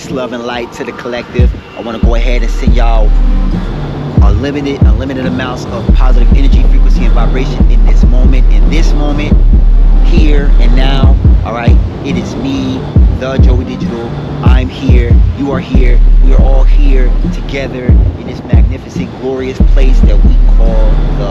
Peace, love, and light to the collective. I want to go ahead and send y'all unlimited amounts of positive energy, frequency, and vibration in this moment, here and now. All right, it is me, the Joey Digital. I'm here. You are here. We are all here together in this magnificent, glorious place that we call the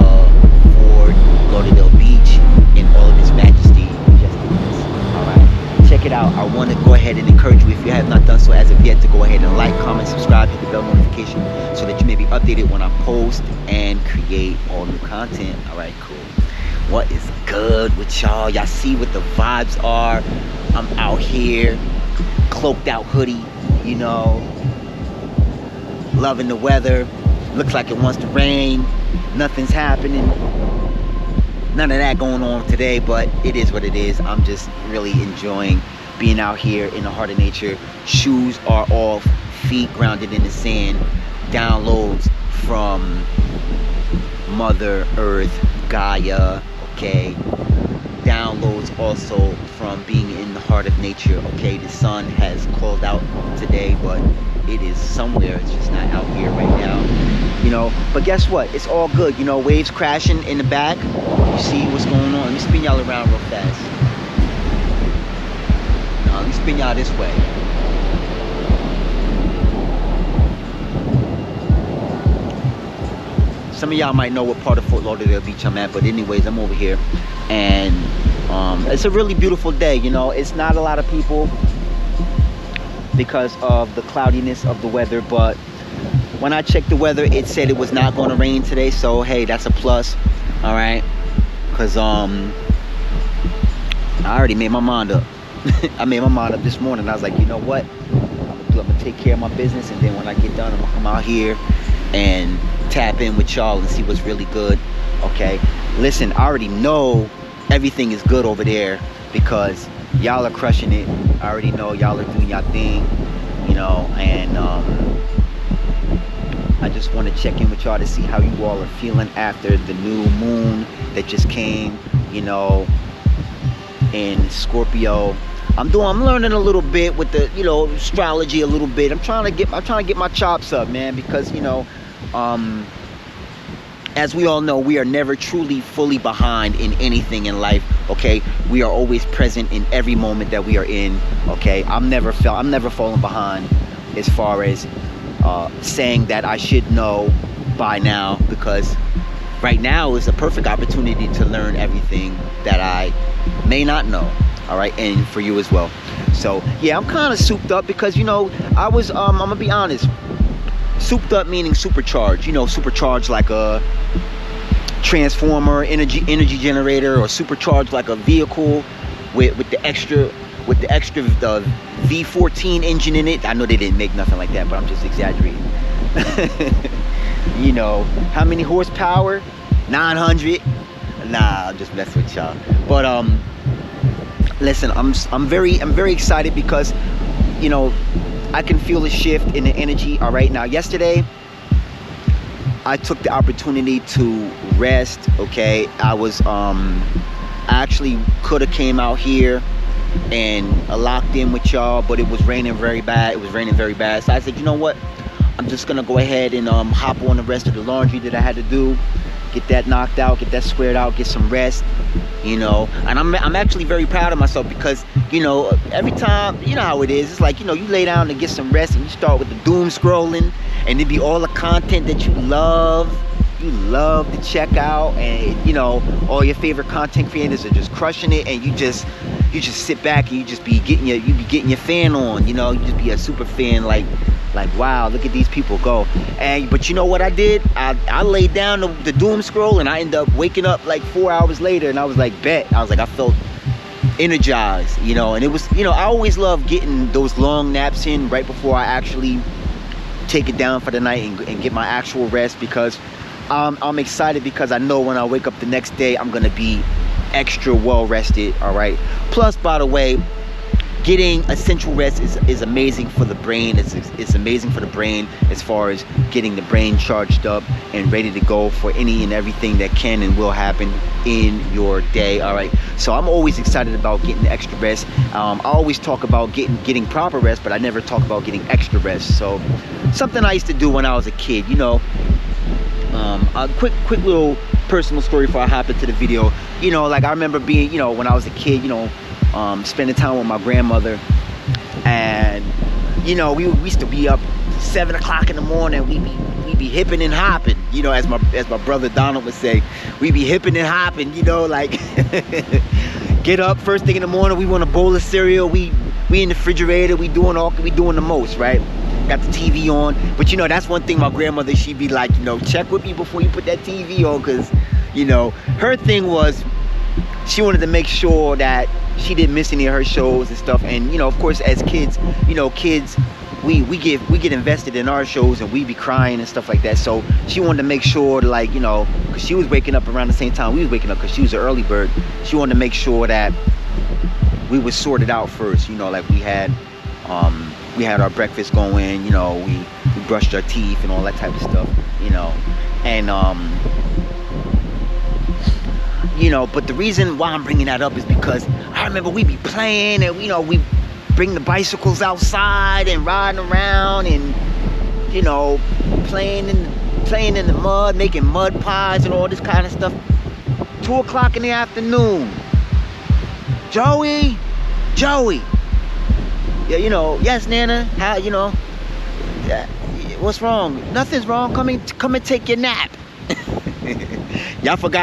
Fort Lauderdale Beach in all of its majesty and majesticness. All right, check it out. I want to go ahead and encourage you, if you have not done so as of yet, to go ahead and like, comment, subscribe, hit the bell notification so that you may be updated when I post and create all new content. All right, cool. What is good with y'all? Y'all see what the vibes are? I'm out here, cloaked out hoodie, you know, loving the weather. Looks like it wants to rain. Nothing's happening. None of that going on today, but it is what it is. I'm just really enjoying being out here in the heart of nature. Shoes are off, feet grounded in the sand. Downloads from Mother Earth, Gaia, okay? Downloads also from being in the heart of nature, okay? The sun has called out today, but it is somewhere. It's just not out here right now, you know? But guess what? It's all good, you know? Waves crashing in the back. You see what's going on? Let me spin y'all around real fast. No, let me spin y'all this way. Some of y'all might know what part of Fort Lauderdale Beach I'm at, but anyways, I'm over here. And it's a really beautiful day, you know. It's not a lot of people because of the cloudiness of the weather, but when I checked the weather, it said it was not going to rain today, so hey, that's a plus. All right, because I already made my mind up. I made my mind up this morning. I was like, you know what, I'm gonna take care of my business, and then when I get done, I'm gonna come out here and tap in with y'all and see what's really good. Okay, listen, I already know everything is good over there because y'all are crushing it. I already know y'all are doing y'all thing, you know, and I just want to check in with y'all to see how you all are feeling after the new moon that just came, you know, in Scorpio. I'm learning a little bit with the, you know, astrology a little bit. I'm trying to get my chops up, man, because, you know, as we all know, we are never truly fully behind in anything in life, okay? We are always present in every moment that we are in, okay? I'm never falling behind as far as saying that I should know by now, because right now is a perfect opportunity to learn everything that I may not know, all right? And for you as well. So yeah, I'm kind of souped up because, you know, I was I'm gonna be honest, souped up meaning supercharged, you know, supercharged like a transformer, energy generator, or supercharged like a vehicle with the extra V14 engine in it. I know they didn't make nothing like that, but I'm just exaggerating. You know, how many horsepower? 900. Nah, I'm just messing with y'all. But listen, I'm very excited because, you know, I can feel a shift in the energy. All right, now yesterday I took the opportunity to rest. Okay, I was I actually could have came out here and locked in with y'all, but it was raining very bad. So I said, you know what, I'm just gonna go ahead and hop on the rest of the laundry that I had to do, get that knocked out, get that squared out, get some rest, you know. And I'm actually very proud of myself because, you know, every time, you know how it is, it's like, you know, you lay down to get some rest and you start with the doom scrolling, and it be all the content that you love to check out, and, you know, all your favorite content creators are just crushing it, and you just sit back and you be getting your fan on, you know. You just be a super fan, like wow, look at these people go. But you know what I did? I laid down the doom scroll, and I ended up waking up like 4 hours later, and I was like, I felt energized, you know. And it was, you know, I always love getting those long naps in right before I actually take it down for the night and get my actual rest, because I'm excited because I know when I wake up the next day I'm gonna be extra well rested. All right, plus, by the way, getting essential rest is amazing for the brain. It's amazing for the brain as far as getting the brain charged up and ready to go for any and everything that can and will happen in your day. All right, so I'm always excited about getting the extra rest. I always talk about getting proper rest, but I never talk about getting extra rest. So something I used to do when I was a kid, you know. A quick little personal story before I hop into the video. You know, like I remember being, you know, when I was a kid, you know, spending time with my grandmother, and you know, we used to be up 7 o'clock in the morning. We be hipping and hopping, you know, as my brother Donald would say, we be hipping and hopping, you know, like get up first thing in the morning, we want a bowl of cereal, we in the refrigerator, we doing the most, right? Got the TV on. But you know, that's one thing my grandmother, she'd be like, you know, check with me before you put that TV on, because you know, her thing was she wanted to make sure that she didn't miss any of her shows and stuff. And you know, of course, as kids, you know, we get invested in our shows, and we be crying and stuff like that. So she wanted to make sure to, like, you know, because she was waking up around the same time we was waking up, because she was an early bird. She wanted to make sure that we was sorted out first, you know, like we had our breakfast going, you know, we brushed our teeth and all that type of stuff, you know. And you know, but the reason why I'm bringing that up is because I remember we be playing, and you know, we bring the bicycles outside and riding around, and you know, playing in the mud, making mud pies and all this kind of stuff. 2 o'clock in the afternoon. Joey, yeah, you know, yes, Nana, how, you know, yeah, what's wrong? Nothing's wrong. Come and take your nap. Y'all thought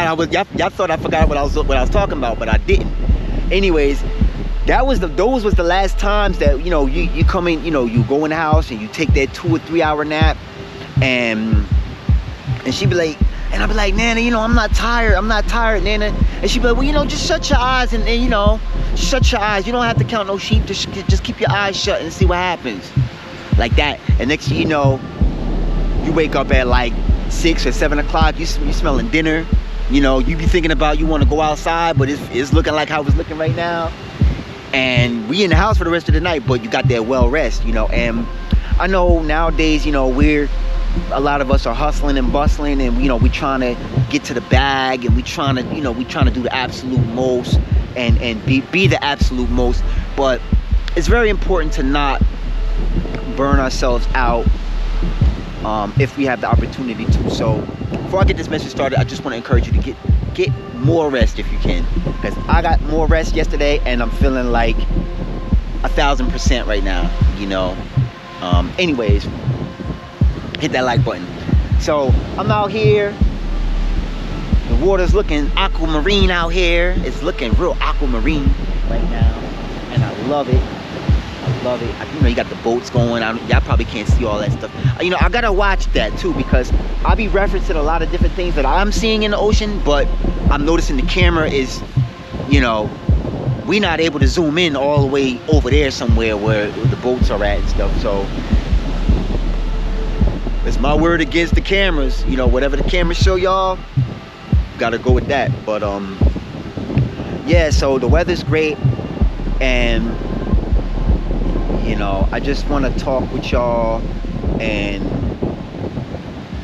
I forgot what I was talking about, but I didn't. Anyways, those was the last times that, you know, you come in, you know, you go in the house and you take that 2 or 3 hour nap, and she'd be like, and I'd be like, Nana, you know, I'm not tired, Nana. And she'd be like, well, you know, just shut your eyes and you know, shut your eyes. You don't have to count no sheep. Just keep your eyes shut and see what happens. Like that. And next thing you know, you wake up at like 6 or 7 o'clock. You smelling dinner. You know, you be thinking about you want to go outside, but it's looking like how it's looking right now. And we in the house for the rest of the night, but you got that well rest, you know. And I know nowadays, you know, a lot of us are hustling and bustling, and you know, we trying to get to the bag, and we trying to do the absolute most and be the absolute most. But it's very important to not burn ourselves out if we have the opportunity to. So before I get this message started, I just want to encourage you to get more rest if you can, because I got more rest yesterday and I'm feeling like 1,000% right now, you know. Anyways, hit that like button. So I'm out here, the water's looking aquamarine out here. It's looking real aquamarine right now, and I love it. You know, you got the boats going. Y'all probably can't see all that stuff. You know, I gotta watch that too, because I'll be referencing a lot of different things that I'm seeing in the ocean, but I'm noticing the camera is, you know, we're not able to zoom in all the way over there somewhere where the boats are at and stuff. So it's my word against the cameras. You know, whatever the cameras show y'all, gotta go with that. But yeah, so the weather's great, and you know, I just want to talk with y'all and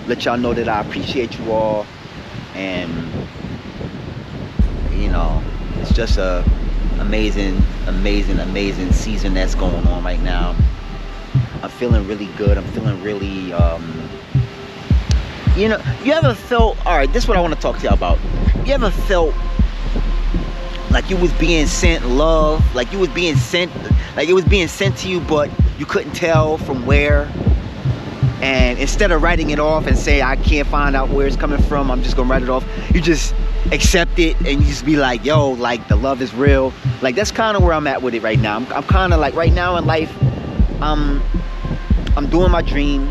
let y'all know that I appreciate you all. And you know, it's just a amazing season that's going on right now. I'm feeling really good. I'm feeling really you know, you ever felt, all right, this is what I want to talk to y'all about. You ever felt like you was being sent love, like it was being sent to you, but you couldn't tell from where? And instead of writing it off and say, I can't find out where it's coming from, I'm just gonna write it off, you just accept it and you just be like, yo, like the love is real. Like that's kind of where I'm at with it right now. I'm kind of like, right now in life, I'm doing my dream,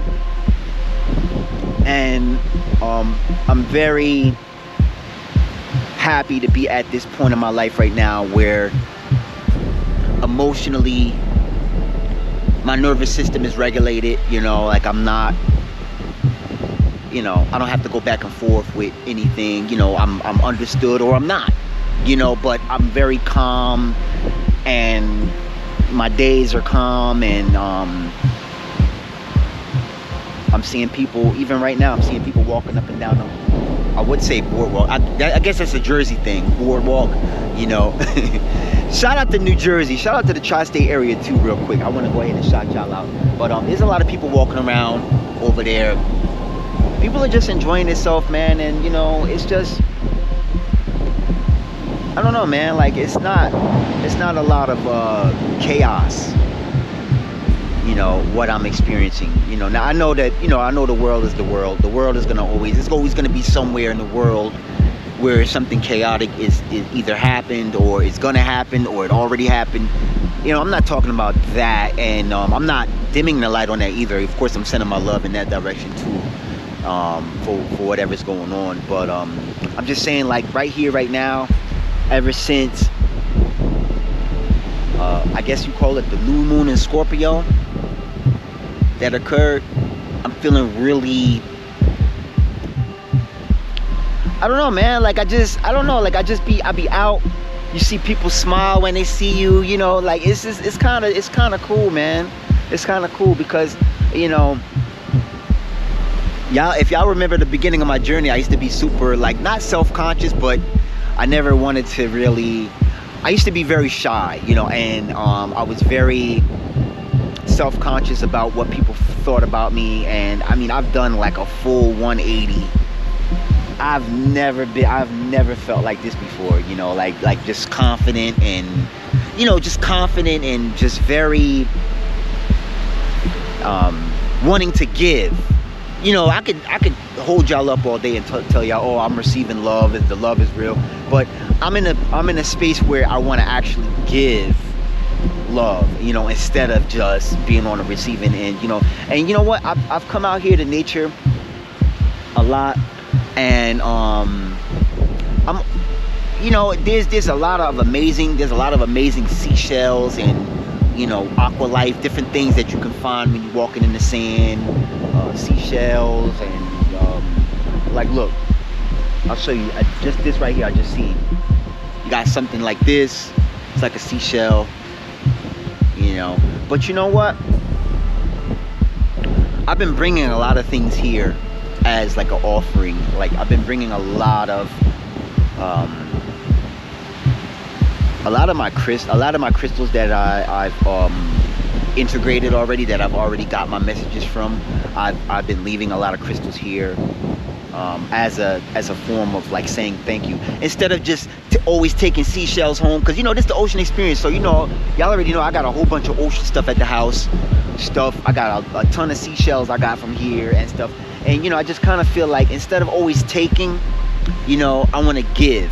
and I'm very happy to be at this point in my life right now where emotionally my nervous system is regulated. You know, like I'm not, you know, I don't have to go back and forth with anything. You know, I'm understood or I'm not, you know, but I'm very calm, and my days are calm, and I'm seeing people, even right now, I'm seeing people walking up and down I would say boardwalk. I guess that's a Jersey thing, boardwalk, you know. Shout out to New Jersey. Shout out to the tri-state area too, real quick. I want to go ahead and shout y'all out. But there's a lot of people walking around over there. People are just enjoying themselves, man, and you know, it's just, I don't know, man. Like it's not a lot of chaos. You know what I'm experiencing. You know, now I know that, you know, I know the world is the world. The world is gonna always, it's always gonna be somewhere in the world where something chaotic is either happened, or it's gonna happen, or it already happened. You know, I'm not talking about that, and I'm not dimming the light on that either. Of course, I'm sending my love in that direction too, for whatever's going on. But I'm just saying, like right here, right now, ever since I guess you call it the new moon in Scorpio that occurred, I'm feeling really, I don't know, man. Like I don't know, like I be out, you see people smile when they see you, you know, like it's kind of cool, man. It's kind of cool because, you know, y'all, if y'all remember the beginning of my journey, I used to be super, like, not self-conscious, but I never wanted to really, I used to be very shy, you know, and I was very self-conscious about what people thought about me. And I mean, I've done like a full 180. I've never felt like this before, you know, like just confident, and you know, just confident and just very wanting to give. You know, I could hold y'all up all day and tell y'all, oh, I'm receiving love, the love is real, but I'm in a space where I want to actually give love, you know, instead of just being on the receiving end, you know. And you know what, I've come out here to nature a lot, and I'm, you know, there's a lot of amazing seashells and, you know, aqua life, different things that you can find when you're walking in the sand, seashells, and like, look, I'll show you. Just this right here, I just seen. You got something like this. It's like a seashell, you know. But you know what? I've been bringing a lot of things here as like an offering. Like I've been bringing a lot of my crystals that I've integrated already, that I've already got my messages from. I've been leaving a lot of crystals here as a form of like saying thank you, instead of just always taking seashells home, because you know, this is the ocean experience. So you know, y'all already know I got a whole bunch of ocean stuff at the house. I got a ton of seashells I got from here and stuff. And you know, I just kind of feel like instead of always taking, you know, I want to give.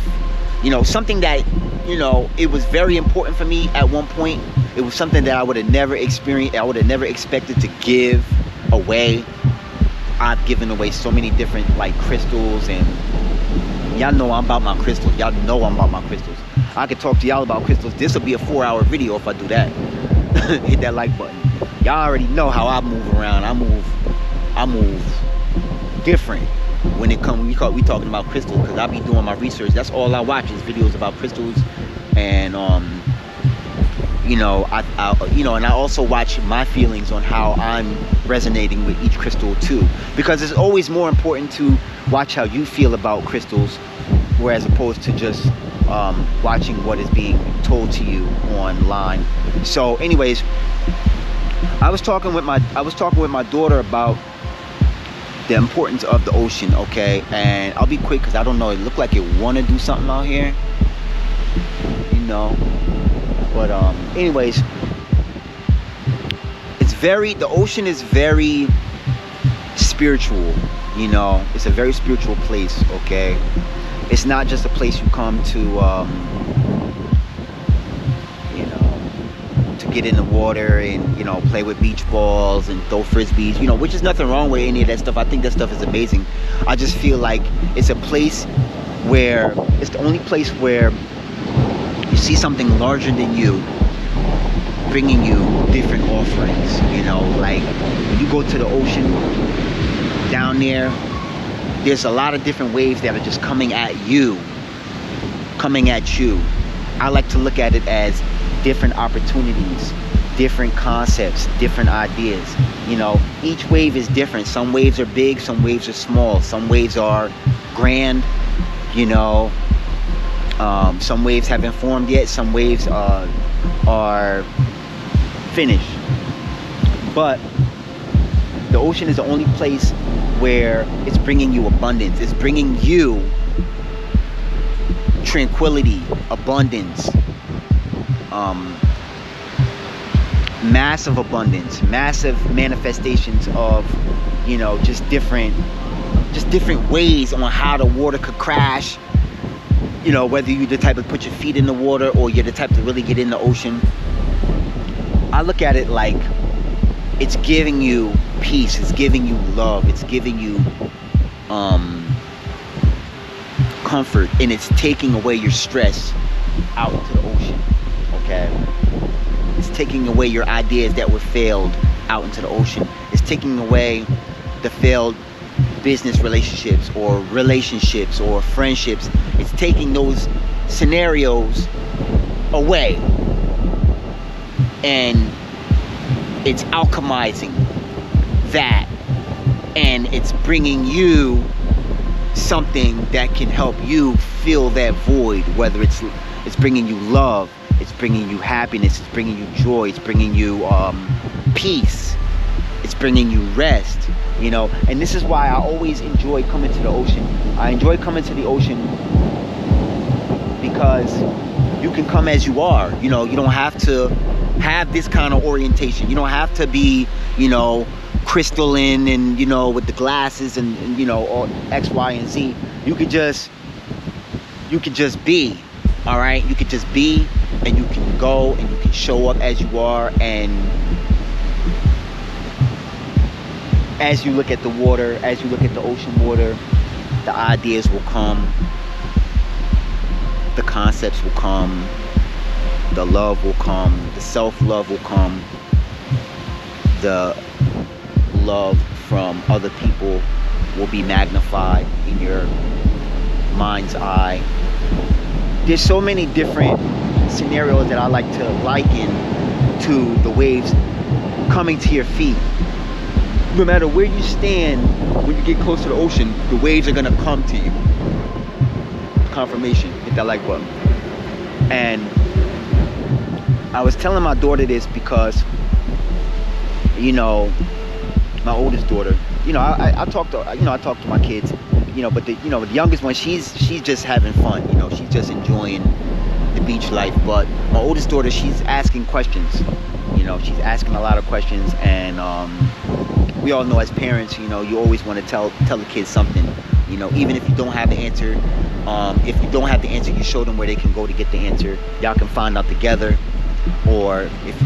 You know, something that, you know, it was very important for me at one point. It was something that I would have never experienced, I would have never expected to give away. I've given away so many different like crystals, and y'all know I'm about my crystals. Y'all know I'm about my crystals. I could talk to y'all about crystals. This will be a 4-hour video if I do that. Hit that like button. Y'all already know how I move around. I move different when it comes, we talking about crystals, because I be doing my research. That's all I watch is videos about crystals. And you know, you know, and I also watch my feelings on how I'm resonating with each crystal too, because it's always more important to watch how you feel about crystals, whereas opposed to just watching what is being told to you online. So anyways, I was talking with my daughter about the importance of the ocean, okay? And I'll be quick because I don't know, it looked like it want to do something out here, you know. But anyways, the ocean is very spiritual, you know. It's a very spiritual place, okay? It's not just a place you come to you know, to get in the water and, you know, play with beach balls and throw frisbees, you know, which is nothing wrong with any of that stuff. I think that stuff is amazing. I just feel like it's a place where, it's the only place where you see something larger than you bringing you different offerings, you know. Like when you go to the ocean down there's a lot of different waves that are just coming at you. I like to look at it as different opportunities different concepts, different ideas. Each wave is different. Some waves are big, some waves are small, some waves are grand, some waves haven't formed yet, some waves are finished. But the ocean is the only place where it's bringing you abundance. It's bringing you tranquility, abundance, massive abundance, massive manifestations of, just different ways on how the water could crash. Whether you're the type to put your feet in the water or you're the type to really get in the ocean. I look at it like it's giving you peace, it's giving you love, it's giving you comfort, and it's taking away your stress out into the ocean. Okay, it's taking away your ideas that were failed out into the ocean. It's taking away the failed business relationships or friendships. It's taking those scenarios away, and it's alchemizing that, and it's bringing you something that can help you fill that void. Whether it's bringing you love, it's bringing you happiness, it's bringing you joy, it's bringing you peace, it's bringing you rest. And this is why I always enjoy coming to the ocean. I enjoy coming to the ocean because you can come as you are. You don't have to have this kind of orientation. You don't have to be, crystalline and, with the glasses and all X, Y, and Z. You could just be, all right? You could just be, and you can go and you can show up as you are, and as you look at the water, as you look at the ocean water, the ideas will come, the concepts will come, the love will come, the self-love will come, the love from other people will be magnified in your mind's eye. There's so many different scenarios that I like to liken to the waves coming to your feet. No matter where you stand, when you get close to the ocean, the waves are gonna come to you. Confirmation, hit that like button. And I was telling my daughter this because, my oldest daughter, I talk to my kids, but the youngest one, she's just having fun, she's just enjoying the beach life. But my oldest daughter, she's asking questions, she's asking a lot of questions, and we all know as parents, you always want to tell the kids something, even if you don't have the answer. If you don't have the answer, you show them where they can go to get the answer. Y'all can find out together. Or if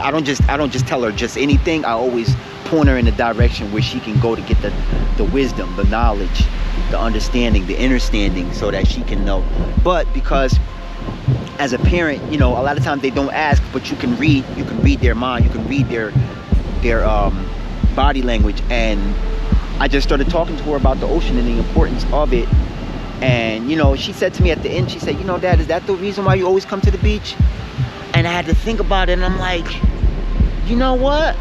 I don't just tell her just anything. I always point her in the direction where she can go to get the wisdom, the knowledge, the understanding, the understanding, so that she can know. But because as a parent, a lot of times they don't ask, but you can read their mind, you can read their body language. And I just started talking to her about the ocean and the importance of it. And she said to me at the end, she said, Dad, is that the reason why you always come to the beach? And I had to think about it, and I'm like, you know what?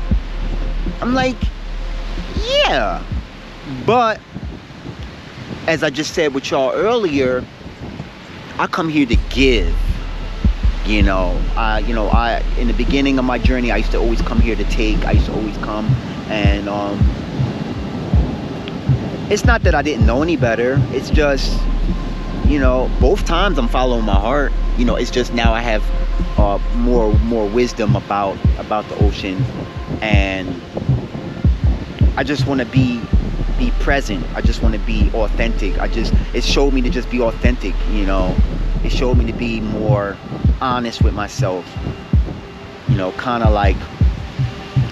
I'm like, yeah. But as I just said with y'all earlier, I come here to give. I in the beginning of my journey, I used to always come here to take. I used to always come, and it's not that I didn't know any better. It's just, both times I'm following my heart. It's just now I have more wisdom about the ocean, and I just want to be present. I just want to be authentic. It showed me to just be authentic. It showed me to be more honest with myself. Kind of like,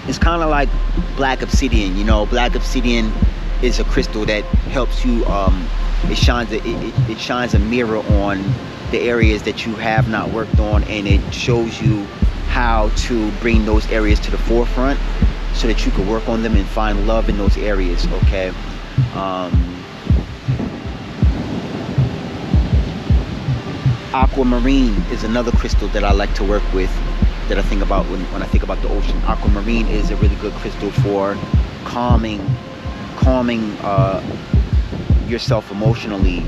it's kind of like black obsidian. Black obsidian is a crystal that helps you. It shines a mirror on the areas that you have not worked on, and it shows you how to bring those areas to the forefront so that you can work on them and find love in those areas. Okay. Aquamarine is another crystal that I like to work with. that I think about when I think about the ocean. Aquamarine is a really good crystal for calming yourself emotionally,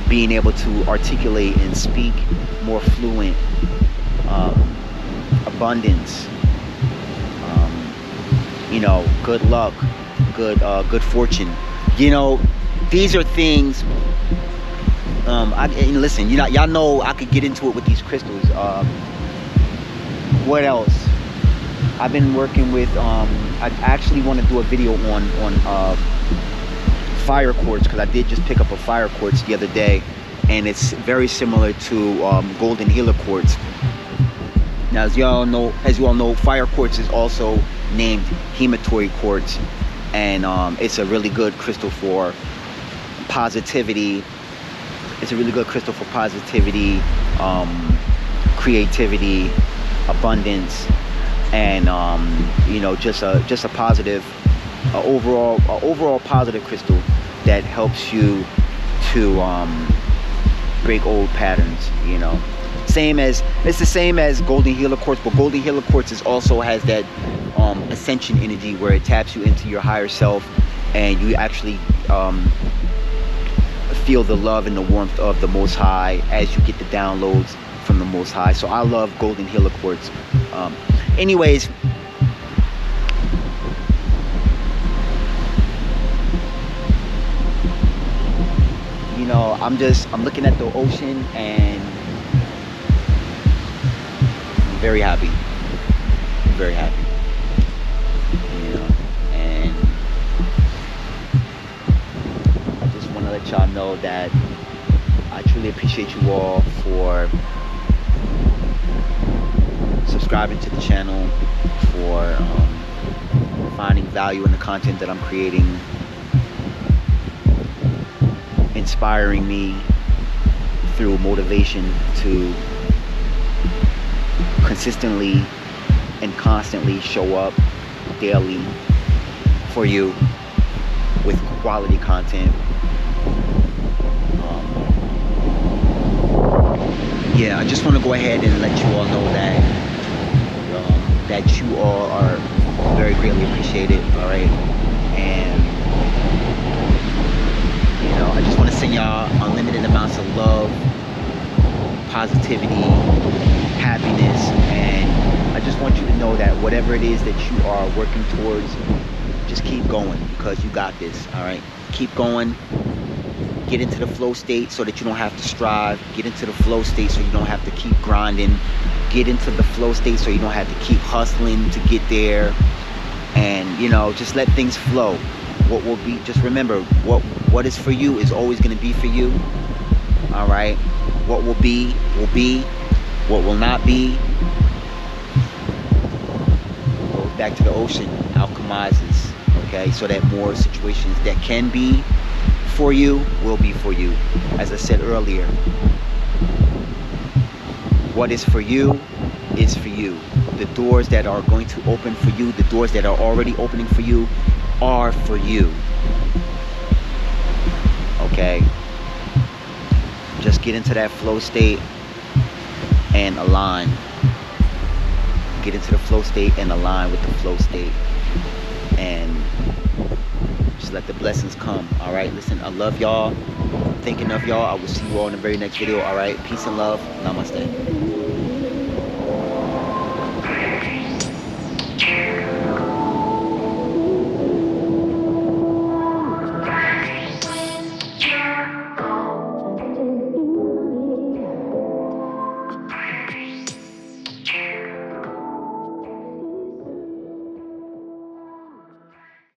being able to articulate and speak more fluent, abundance, good luck, good fortune. These are things. And listen, y'all know I could get into it with these crystals. What else? I've been working with. I actually want to do a video on fire quartz, because I did just pick up a fire quartz the other day, and it's very similar to golden healer quartz. Now, as you all know, fire quartz is also named hematoid quartz, and it's a really good crystal for positivity. It's a really good crystal for positivity, creativity, abundance, and just a positive, overall positive crystal that helps you to break old patterns. It's the same as golden healer quartz, but golden healer quartz also has that ascension energy where it taps you into your higher self, and you actually feel the love and the warmth of the Most High as you get the downloads from the Most High. So I love golden healer quartz. Anyways, I'm looking at the ocean, and I'm very happy. Very happy. And I just want to let y'all know that I truly appreciate you all for subscribing to the channel, for finding value in the content that I'm creating, inspiring me through motivation to consistently and constantly show up daily for you with quality content. I just want to go ahead and let you all know that you all are very greatly appreciated. All right, and I just want to send y'all unlimited amounts of love, positivity, happiness, and I just want you to know that whatever it is that you are working towards, just keep going, because you got this. All right, keep going. Get into the flow state so that you don't have to strive. Get into the flow state so you don't have to keep grinding. Get into the flow state so you don't have to keep hustling to get there. And just let things flow. What will be, just remember, what is for you is always going to be for you. All right, what will be. What will not be goes back to the ocean, alchemizes. Okay, so that more situations that can be for you will be for you. As I said earlier, what is for you is for you. The doors that are going to open for you, the doors that are already opening for you, are for you. Okay, just get into that flow state and align. Get into the flow state and align with the flow state, and just let the blessings come. All right, listen, I love y'all. I'm thinking of y'all. I will see you all in the very next video. All right, peace and love. Namaste.